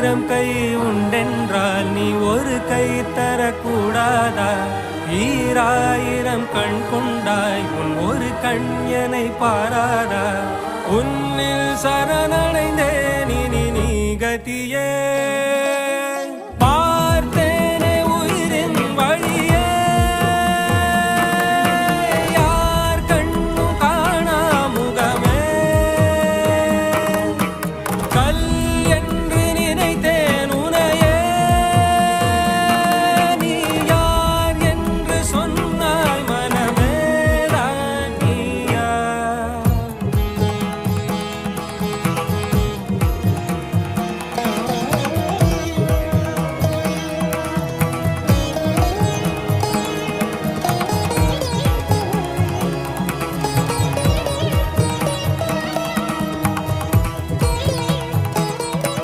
ஆயிரம் கை உண்டென்றால் நீ ஒரு கை தரக்கூடாதா? ஈராயிரம் கண் கொண்டாய் உன் ஒரு கண் என்னை பாராதா? உன்னில் சரணடைந்தே